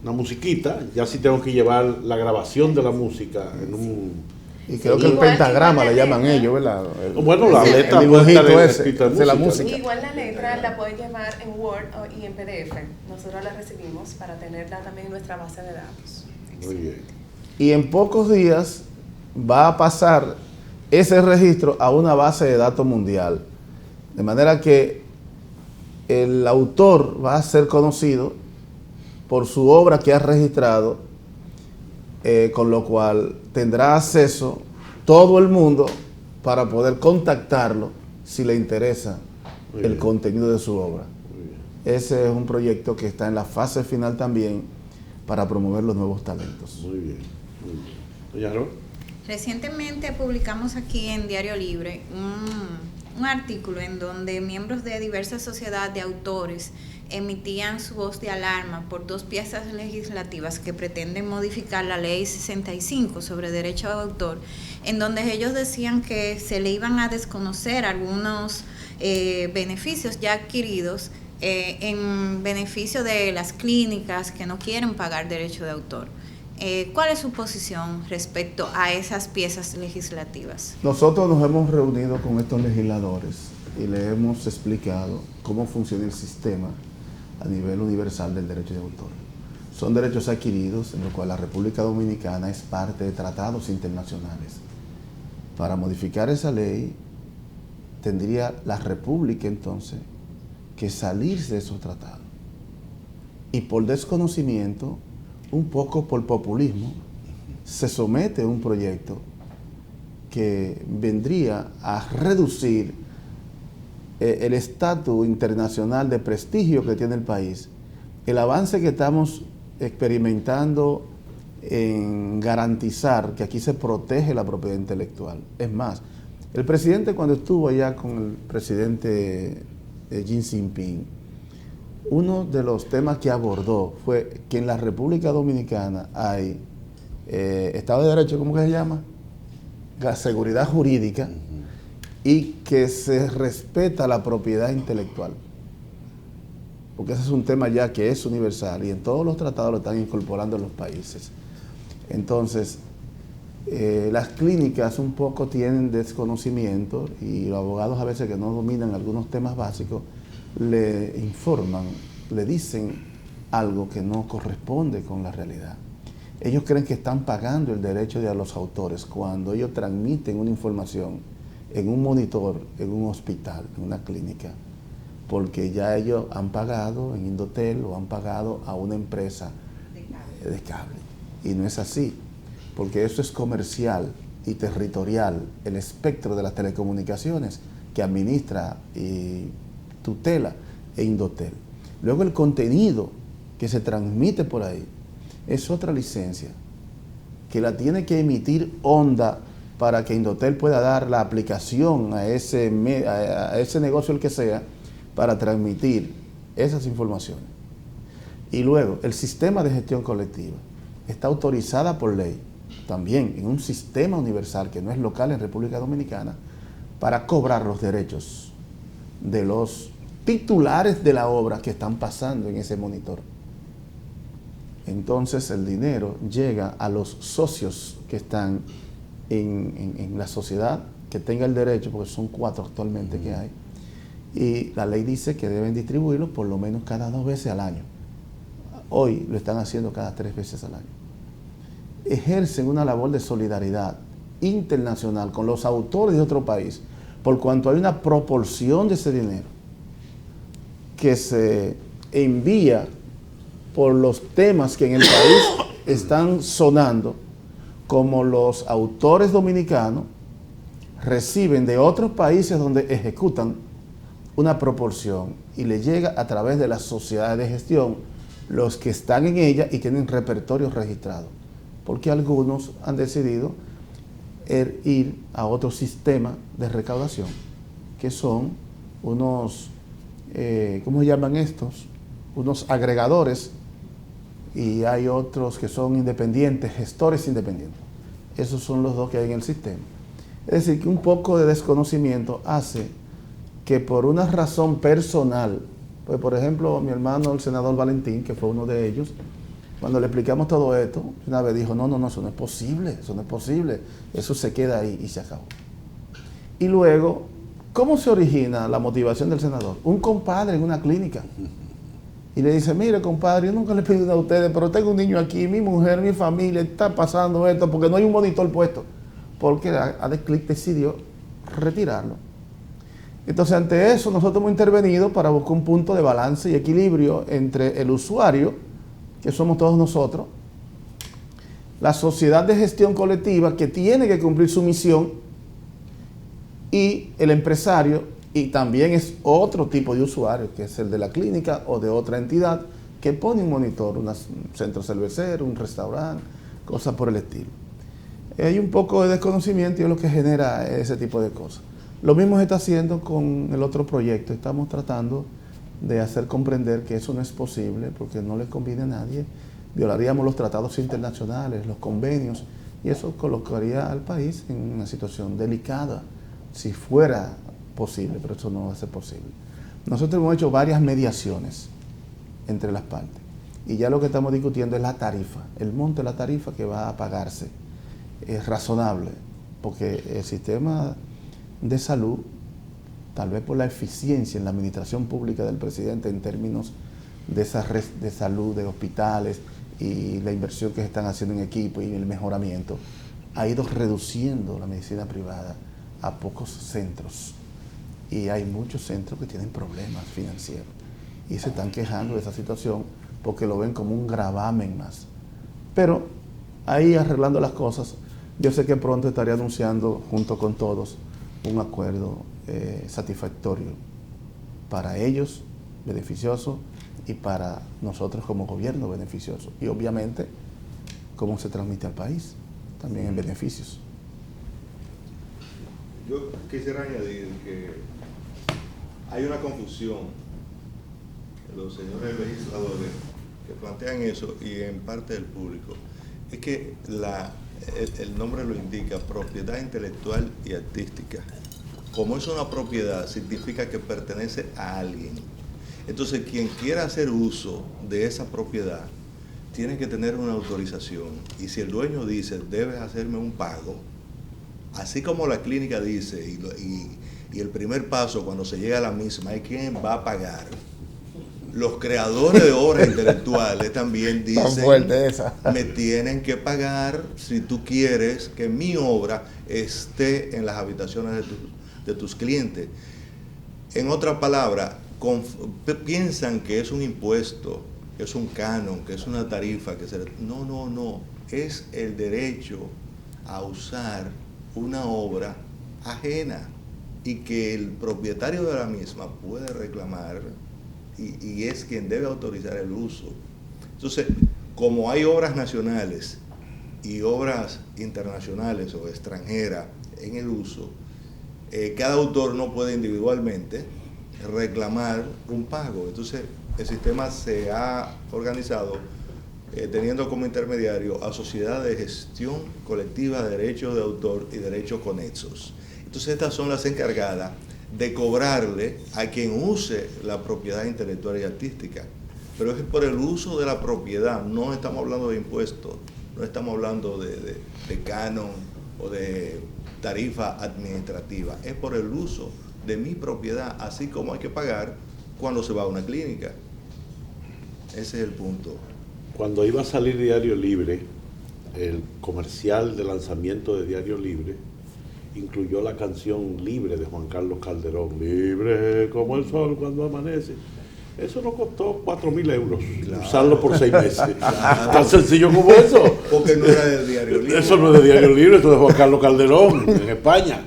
una musiquita, ya sí tengo que llevar la grabación de la música en un... Y creo Sí, que el igual- pentagrama igual le la llaman letra. ellos, ¿verdad? Bueno, la Sí, letra el puede estar dibujito escrita en ese, de la música. música. Igual la letra la puedes llevar en Word y en PDF. Nosotros la recibimos para tenerla también en nuestra base de datos. Muy bien. Y en pocos días va a pasar ese registro a una base de datos mundial. De manera que el autor va a ser conocido por su obra que ha registrado, con lo cual tendrá acceso todo el mundo para poder contactarlo si le interesa Muy el bien. contenido de su obra. Muy bien. Ese es un proyecto que está en la fase final también para promover los nuevos talentos. Muy bien. Muy bien. Doña Ro. Recientemente publicamos aquí en Diario Libre un artículo en donde miembros de diversas sociedades de autores emitían su voz de alarma por dos piezas legislativas que pretenden modificar la Ley 65 sobre derecho de autor, en donde ellos decían que se le iban a desconocer algunos beneficios ya adquiridos en beneficio de las clínicas que no quieren pagar derecho de autor. ¿Cuál es su posición respecto a esas piezas legislativas? Nosotros nos hemos reunido con estos legisladores y le hemos explicado cómo funciona el sistema a nivel universal del derecho de autor. Son derechos adquiridos en los cuales la República Dominicana es parte de tratados internacionales. Para modificar esa ley, tendría la República entonces que salirse de esos tratados. Y por desconocimiento, un poco por populismo, se somete a un proyecto que vendría a reducir el estatus internacional de prestigio que tiene el país, el avance que estamos experimentando en garantizar que aquí se protege la propiedad intelectual. Es más, el presidente, cuando estuvo allá con el presidente Xi Jinping, uno de los temas que abordó fue que en la República Dominicana hay Estado de Derecho, ¿cómo que se llama? Seguridad jurídica, y que se respeta la propiedad intelectual. Porque ese es un tema ya que es universal y en todos los tratados lo están incorporando los países. Entonces, las clínicas un poco tienen desconocimiento y los abogados a veces que no dominan algunos temas básicos le informan, le dicen algo que no corresponde con la realidad. Ellos creen que están pagando el derecho de los autores cuando ellos transmiten una información en un monitor, en un hospital, en una clínica, porque ya ellos han pagado en Indotel o han pagado a una empresa de cable. Y no es así, porque eso es comercial y territorial, el espectro de las telecomunicaciones que administra y tutela e Indotel. Luego el contenido que se transmite por ahí es otra licencia que la tiene que emitir Onda para que Indotel pueda dar la aplicación a ese negocio, el que sea, para transmitir esas informaciones. Y luego el sistema de gestión colectiva está autorizada por ley también en un sistema universal que no es local en República Dominicana para cobrar los derechos de los titulares de la obra que están pasando en ese monitor. Entonces el dinero llega a los socios que están en la sociedad, que tenga el derecho, porque son 4 actualmente que hay, y la ley dice que deben distribuirlo por lo menos cada 2 veces al año. Hoy lo están haciendo cada 3 veces al año. Ejercen una labor de solidaridad internacional con los autores de otro país, por cuanto hay una proporción de ese dinero que se envía por los temas que en el país están sonando como los autores dominicanos reciben de otros países donde ejecutan una proporción y le llega a través de las sociedades de gestión, los que están en ella y tienen repertorios registrados, porque algunos han decidido ir a otro sistema de recaudación, que son unos, ¿cómo se llaman estos? Unos agregadores, y hay otros que son independientes, gestores independientes. Esos son los dos que hay en el sistema. Es decir, que un poco de desconocimiento hace que por una razón personal, pues por ejemplo, mi hermano, el senador Valentín, que fue uno de ellos, cuando le explicamos todo esto, una vez dijo, no, eso no es posible, eso se queda ahí y se acabó. Y luego, ¿cómo se origina la motivación del senador? Un compadre en una clínica. Y le dice, mire compadre, yo nunca le he pedido a ustedes, pero tengo un niño aquí, mi mujer, mi familia, está pasando esto, porque no hay un monitor puesto. Porque Adeclic decidió retirarlo. Entonces, ante eso, nosotros hemos intervenido para buscar un punto de balance y equilibrio entre el usuario, que somos todos nosotros, la sociedad de gestión colectiva, que tiene que cumplir su misión, y el empresario, y también es otro tipo de usuario, que es el de la clínica o de otra entidad, que pone un monitor, un centro cervecero, un restaurante, cosas por el estilo. Hay un poco de desconocimiento y es lo que genera ese tipo de cosas. Lo mismo se está haciendo con el otro proyecto. Estamos tratando de hacer comprender que eso no es posible porque no le conviene a nadie. Violaríamos los tratados internacionales, los convenios, y eso colocaría al país en una situación delicada si fuera posible, pero eso no va a ser posible. Nosotros hemos hecho varias mediaciones entre las partes y ya lo que estamos discutiendo es la tarifa, el monto de la tarifa que va a pagarse. Es razonable, porque el sistema de salud, tal vez por la eficiencia en la administración pública del presidente en términos de esa red de salud, de hospitales y la inversión que se están haciendo en equipo y el mejoramiento, ha ido reduciendo la medicina privada a pocos centros. Y hay muchos centros que tienen problemas financieros y se están quejando de esa situación porque lo ven como un gravamen más. Pero ahí arreglando las cosas, yo sé que pronto estaré anunciando junto con todos un acuerdo satisfactorio para ellos, beneficioso, y para nosotros como gobierno beneficioso. Y obviamente, cómo se transmite al país, también en beneficios. Yo quisiera añadir que hay una confusión en los señores legisladores que plantean eso y en parte del público. Es que el nombre lo indica, propiedad intelectual y artística. Como es una propiedad, significa que pertenece a alguien. Entonces, quien quiera hacer uso de esa propiedad, tiene que tener una autorización. Y si el dueño dice, debes hacerme un pago, así como la clínica dice, y el primer paso cuando se llega a la misma, hay quien va a pagar. Los creadores de obras intelectuales también dicen, me tienen que pagar si tú quieres que mi obra esté en las habitaciones de tus clientes. En otras palabras, piensan que es un impuesto, que es un canon, que es una tarifa. No. Es el derecho a usar una obra ajena y que el propietario de la misma puede reclamar y es quien debe autorizar el uso. Entonces, como hay obras nacionales y obras internacionales o extranjeras en el uso, cada autor no puede individualmente reclamar un pago. Entonces, el sistema se ha organizado teniendo como intermediario a sociedades de gestión colectiva de derechos de autor y derechos conexos. Entonces, estas son las encargadas de cobrarle a quien use la propiedad intelectual y artística. Pero es por el uso de la propiedad, no estamos hablando de impuestos, no estamos hablando de canon o de tarifa administrativa, es por el uso de mi propiedad, así como hay que pagar cuando se va a una clínica. Ese es el punto. Cuando iba a salir Diario Libre, el comercial de lanzamiento de Diario Libre incluyó la canción Libre de Juan Carlos Calderón, libre como el sol cuando amanece. Eso nos costó 4.000 euros, usarlo por 6 meses. Tan sencillo como eso. Porque no era del Diario Libre. Eso no es de Diario Libre, eso es de Juan Carlos Calderón, en España.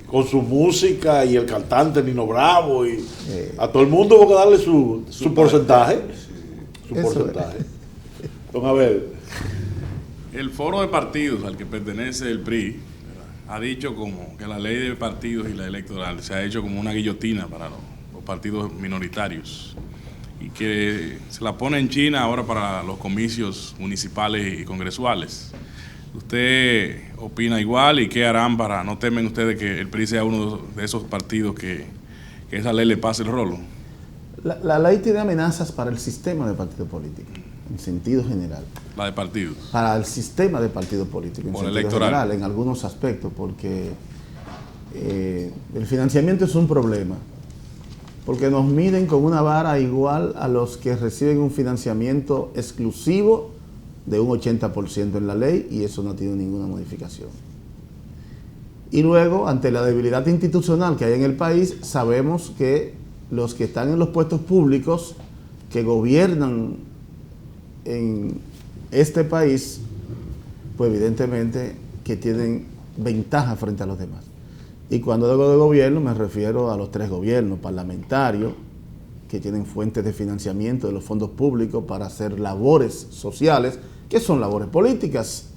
Con su música y el cantante Nino Bravo. Y a todo el mundo hubo que darle su porcentaje. Su porcentaje. Entonces, a ver. El foro de partidos al que pertenece el PRI ha dicho como que la ley de partidos y la electoral se ha hecho como una guillotina para los partidos minoritarios y que se la pone en China ahora para los comicios municipales y congresuales. ¿Usted opina igual y qué harán para, no temen ustedes que el PRI sea uno de esos partidos que esa ley le pase el rolo? La ley tiene amenazas para el sistema de partido político, en sentido general. La de partidos. Para el sistema de partido político, en Por sentido electoral. general, en algunos aspectos, porque el financiamiento es un problema. Porque nos miden con una vara igual a los que reciben un financiamiento exclusivo de un 80% en la ley, y eso no tiene ninguna modificación. Y luego, ante la debilidad institucional que hay en el país, sabemos que los que están en los puestos públicos, que gobiernan en este país, pues evidentemente que tienen ventaja frente a los demás. Y cuando digo de gobierno me refiero a los 3 gobiernos parlamentarios, que tienen fuentes de financiamiento de los fondos públicos para hacer labores sociales, que son labores políticas.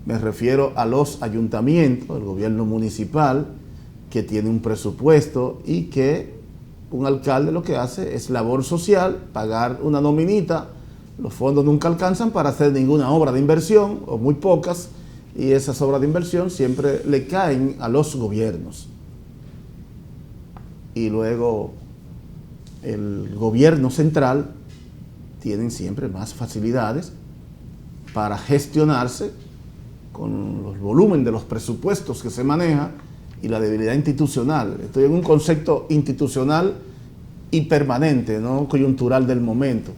Me refiero a los ayuntamientos, el gobierno municipal, que tiene un presupuesto y que un alcalde lo que hace es labor social, pagar una nominita. Los fondos nunca alcanzan para hacer ninguna obra de inversión, o muy pocas, y esas obras de inversión siempre le caen a los gobiernos. Y luego el gobierno central tiene siempre más facilidades para gestionarse con los volúmenes de los presupuestos que se maneja y la debilidad institucional. Estoy en un concepto institucional y permanente, no coyuntural del momento.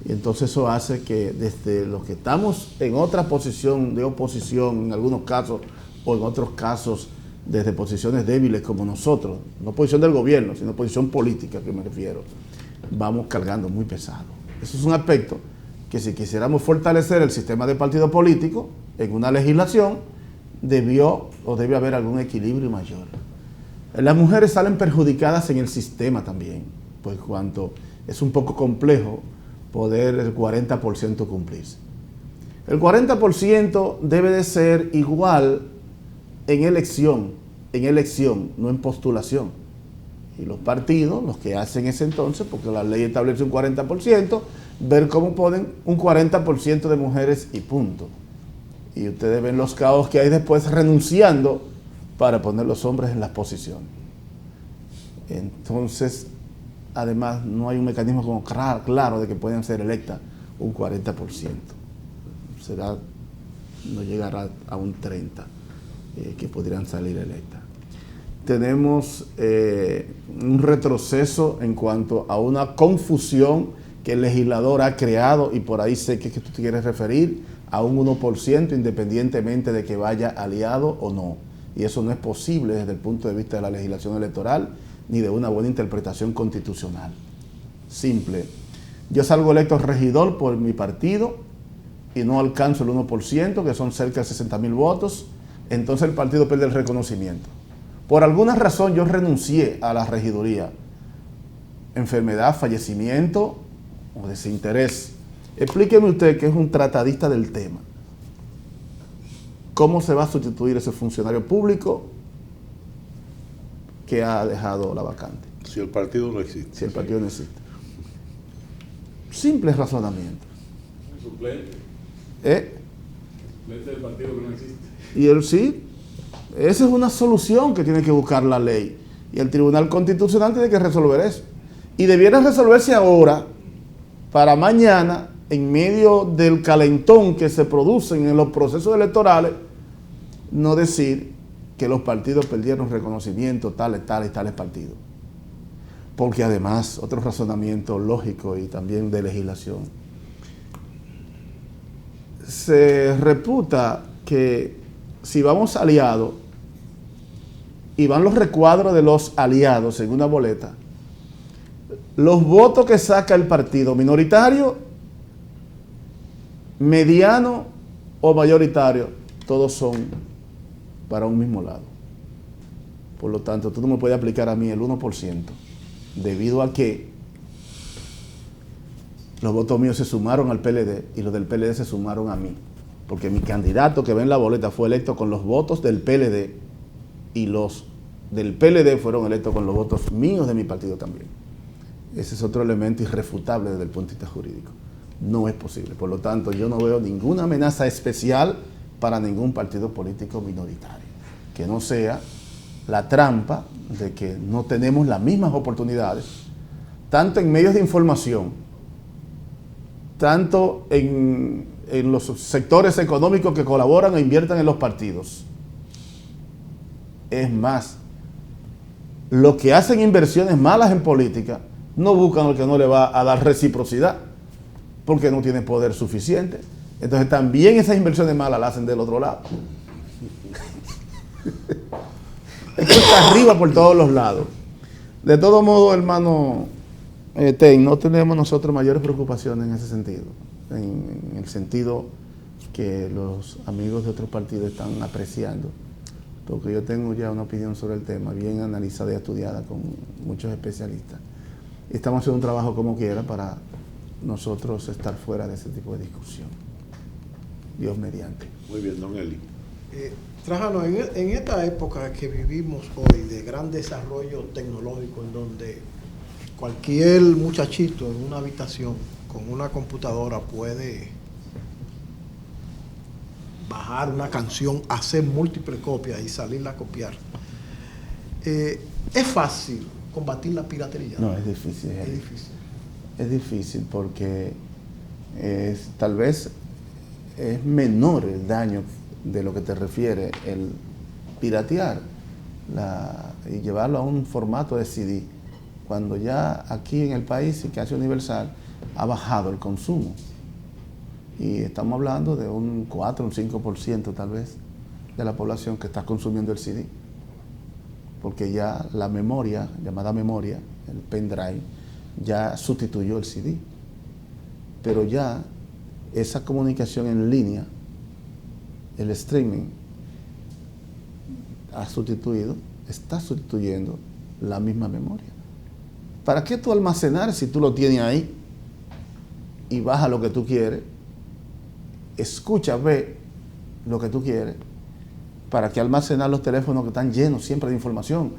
Y entonces eso hace que desde los que estamos en otra posición de oposición, en algunos casos, o en otros casos desde posiciones débiles como nosotros, no posición del gobierno, sino posición política que me refiero, vamos cargando muy pesado. Eso es un aspecto que si quisiéramos fortalecer el sistema de partido político en una legislación, debe haber algún equilibrio mayor. Las mujeres salen perjudicadas en el sistema también, pues cuanto es un poco complejo poder el 40% cumplirse. El 40% debe de ser igual en elección, no en postulación. Y los partidos, los que hacen ese entonces, porque la ley establece un 40%, ver cómo ponen un 40% de mujeres y punto. Y ustedes ven los caos que hay después renunciando para poner los hombres en las posiciones. Entonces, además, no hay un mecanismo como claro de que puedan ser electas un 40%. No llegará a un 30% que podrían salir electas. Tenemos un retroceso en cuanto a una confusión que el legislador ha creado, y por ahí sé que tú te quieres referir a un 1%, independientemente de que vaya aliado o no. Y eso no es posible desde el punto de vista de la legislación electoral, ni de una buena interpretación constitucional. Simple. Yo salgo electo regidor por mi partido y no alcanzo el 1%, que son cerca de 60.000 votos, entonces el partido pierde el reconocimiento. Por alguna razón yo renuncié a la regiduría. Enfermedad, fallecimiento o desinterés. Explíqueme usted, que es un tratadista del tema, ¿cómo se va a sustituir ese funcionario público que ha dejado la vacante? Si el partido no existe. Si el partido no existe. Simple razonamiento. Suplente. Suplente del partido que no existe. Y él sí, esa es una solución que tiene que buscar la ley. Y el Tribunal Constitucional tiene que resolver eso. Y debiera resolverse ahora, para mañana, en medio del calentón que se producen en los procesos electorales, no decir que los partidos perdieron reconocimiento, tales partidos. Porque además, otro razonamiento lógico y también de legislación, se reputa que si vamos aliados y van los recuadros de los aliados en una boleta, los votos que saca el partido minoritario, mediano o mayoritario, todos son para un mismo lado. Por lo tanto, tú no me puedes aplicar a mí el 1%, debido a que los votos míos se sumaron al PLD y los del PLD se sumaron a mí. Porque mi candidato que ve en la boleta fue electo con los votos del PLD y los del PLD fueron electos con los votos míos de mi partido también. Ese es otro elemento irrefutable desde el punto de vista jurídico. No es posible. Por lo tanto, yo no veo ninguna amenaza especial para ningún partido político minoritario. Que no sea la trampa de que no tenemos las mismas oportunidades, tanto en medios de información, tanto en los sectores económicos que colaboran e inviertan en los partidos. Es más, los que hacen inversiones malas en política no buscan al que no le va a dar reciprocidad, porque no tiene poder suficiente. Entonces también esas inversiones malas las hacen del otro lado. Esto está arriba por todos los lados. De todo modo, hermano Ten, no tenemos nosotros mayores preocupaciones en ese sentido. En el sentido que los amigos de otros partidos están apreciando. Porque yo tengo ya una opinión sobre el tema, bien analizada y estudiada con muchos especialistas. Y estamos haciendo un trabajo como quiera para nosotros estar fuera de ese tipo de discusión. Dios mediante. Muy bien, don Eli. Trajano, en esta época que vivimos hoy de gran desarrollo tecnológico, en donde cualquier muchachito en una habitación con una computadora puede bajar una canción, hacer múltiples copias y salirla a copiar, ¿es fácil combatir la piratería? No, es difícil. Es difícil. Es difícil porque tal vez es menor el daño de lo que te refiere el piratear y llevarlo a un formato de CD, cuando ya aquí en el país y casi universal ha bajado el consumo. Y estamos hablando de un 4, un 5% tal vez de la población que está consumiendo el CD. Porque ya la memoria, llamada memoria, el pendrive, ya sustituyó el CD. Pero ya esa comunicación en línea, el streaming, está sustituyendo la misma memoria. ¿Para qué tú almacenar si tú lo tienes ahí y baja lo que tú quieres? Escucha, ve lo que tú quieres. ¿Para qué almacenar los teléfonos que están llenos siempre de información?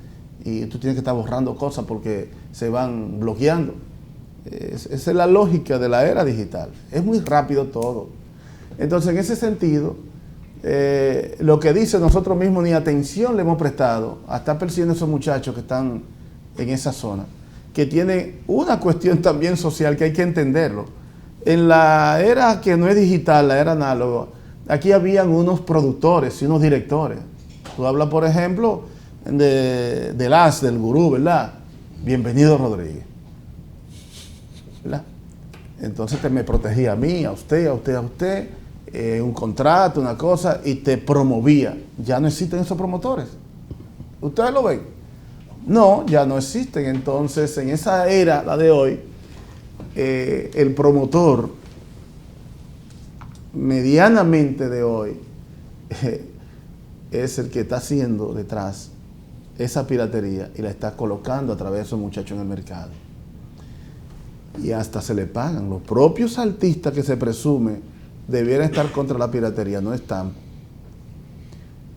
Y tú tienes que estar borrando cosas porque se van bloqueando. Esa es la lógica de la era digital. Es muy rápido todo. Entonces, en ese sentido, lo que dice nosotros mismos ni atención le hemos prestado a estar persiguiendo a esos muchachos que están en esa zona, que tiene una cuestión también social que hay que entenderlo. En la era que no es digital, la era análoga, aquí habían unos productores y unos directores. Tú hablas, por ejemplo, del gurú, ¿verdad? Bienvenido Rodríguez, ¿verdad? Entonces me protegía a mí, a usted, un contrato, una cosa, y te promovía. Ya no existen esos promotores. ¿Ustedes lo ven? No, ya no existen. Entonces, en esa era, la de hoy, el promotor medianamente de hoy es el que está haciendo detrás esa piratería y la está colocando a través de esos muchachos en el mercado. Y hasta se le pagan. Los propios artistas que se presume debieran estar contra la piratería, no están,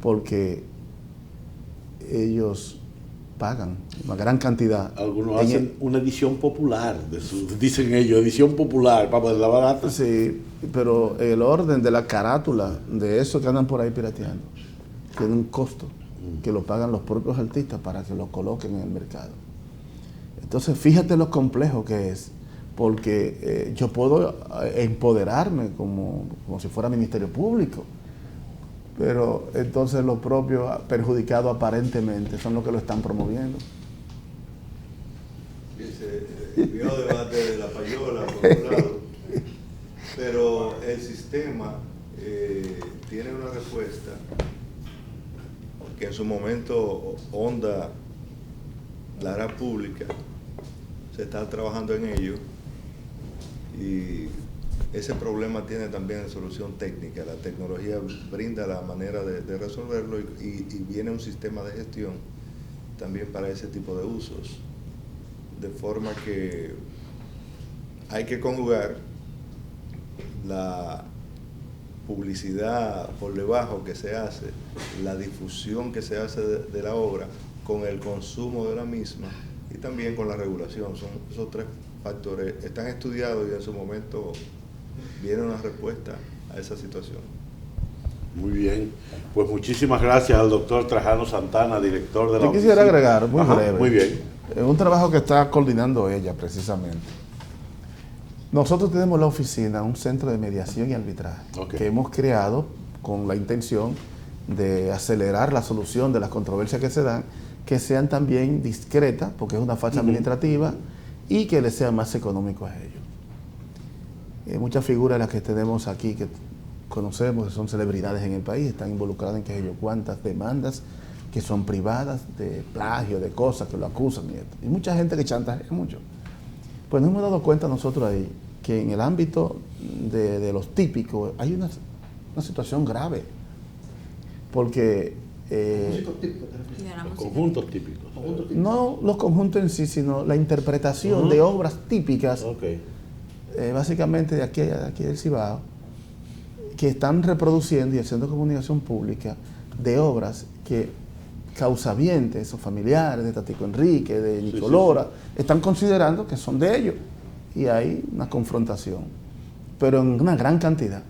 porque ellos pagan una gran cantidad. Algunos hacen una edición popular, dicen ellos, edición popular, para ponerla barata. Sí, pero el orden de la carátula de eso que andan por ahí pirateando tiene un costo que lo pagan los propios artistas para que lo coloquen en el mercado. Entonces, fíjate lo complejo que es, porque yo puedo empoderarme como si fuera Ministerio Público, pero entonces los propios perjudicados aparentemente son los que lo están promoviendo. El viejo debate de la payola, por un lado, pero el sistema tiene una respuesta que en su momento Honda la hará pública, se está trabajando en ello y ese problema tiene también solución técnica. La tecnología brinda la manera de resolverlo y viene un sistema de gestión también para ese tipo de usos. De forma que hay que conjugar la publicidad por debajo que se hace, la difusión que se hace de la obra con el consumo de la misma y también con la regulación. Son esos tres factores, están estudiados y en su momento viene una respuesta a esa situación. Muy bien, pues muchísimas gracias al doctor Trajano Santana, director de la Yo quisiera oficina. agregar, muy breve. Muy bien. Es un trabajo que está coordinando ella precisamente. Nosotros tenemos la oficina, un centro de mediación y arbitraje, que hemos creado con la intención de acelerar la solución de las controversias que se dan, que sean también discretas, porque es una falta administrativa, y que les sea más económico a ellos. Muchas figuras de las que tenemos aquí, que conocemos, que son celebridades en el país, están involucradas en que ellos cuantas demandas que son privadas, de plagio, de cosas que lo acusan y esto. Y mucha gente que chantajea mucho. Pues nos hemos dado cuenta nosotros ahí que en el ámbito de los típicos hay una situación grave. Porque... los conjuntos típicos. No los conjuntos en sí, sino la interpretación de obras típicas, básicamente de aquí del Cibao, que están reproduciendo y haciendo comunicación pública de obras que causavientes o familiares de Tatico Enrique, de Nicolora, están considerando que son de ellos. Y hay una confrontación, pero en una gran cantidad.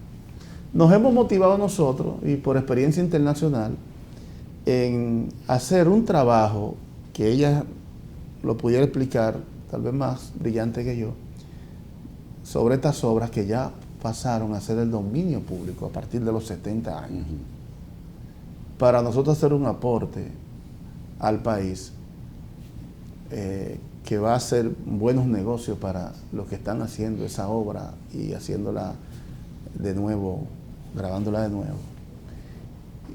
Nos hemos motivado nosotros, y por experiencia internacional, en hacer un trabajo que ella lo pudiera explicar, tal vez más brillante que yo, sobre estas obras que ya pasaron a ser el dominio público a partir de los 70 años. Para nosotros hacer un aporte al país que va a hacer buenos negocios para los que están haciendo esa obra y haciéndola de nuevo, grabándola de nuevo,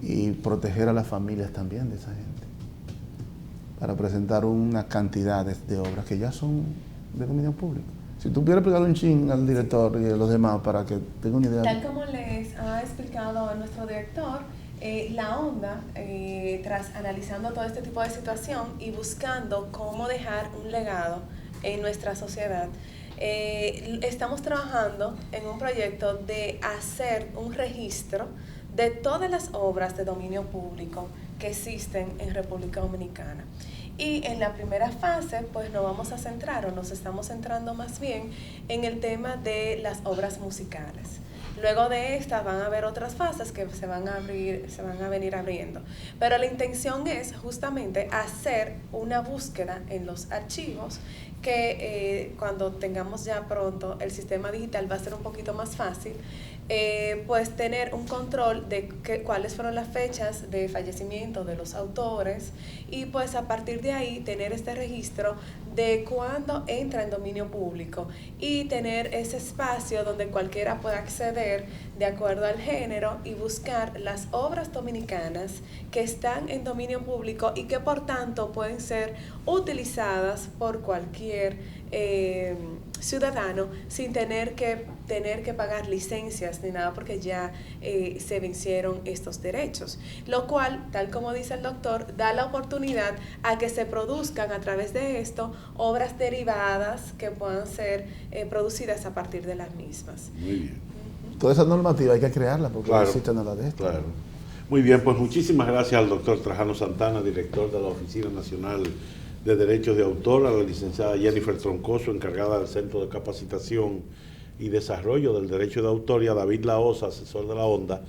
y proteger a las familias también de esa gente, para presentar una cantidad de obras que ya son de dominio público. Si tú pudieras explicarle un chin al director y a los demás para que tengan una idea. Tal como les ha explicado nuestro director, la onda, tras analizando todo este tipo de situación y buscando cómo dejar un legado en nuestra sociedad, estamos trabajando en un proyecto de hacer un registro de todas las obras de dominio público que existen en República Dominicana. Y en la primera fase, pues nos estamos centrando más bien en el tema de las obras musicales. Luego de esta van a haber otras fases que se van a venir abriendo. Pero la intención es justamente hacer una búsqueda en los archivos que cuando tengamos ya pronto el sistema digital va a ser un poquito más fácil, pues tener un control de cuáles fueron las fechas de fallecimiento de los autores y pues a partir de ahí tener este registro de cuándo entra en dominio público y tener ese espacio donde cualquiera pueda acceder de acuerdo al género y buscar las obras dominicanas que están en dominio público y que por tanto pueden ser utilizadas por cualquier ciudadano sin tener que pagar licencias ni nada porque ya se vencieron estos derechos, lo cual, tal como dice el doctor, da la oportunidad a que se produzcan a través de esto obras derivadas que puedan ser producidas a partir de las mismas. Muy bien. Toda esa normativa hay que crearla porque no existe nada de esto. Claro. Muy bien, pues muchísimas gracias al doctor Trajano Santana, director de la Oficina Nacional de Derechos de Autor, a la licenciada Jennifer Troncoso, encargada del Centro de Capacitación y Desarrollo del Derecho de Autor, y a David Laosa, asesor de la Onda,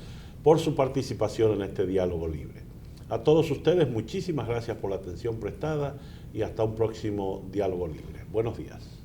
por su participación en este diálogo libre. A todos ustedes, muchísimas gracias por la atención prestada y hasta un próximo diálogo libre. Buenos días.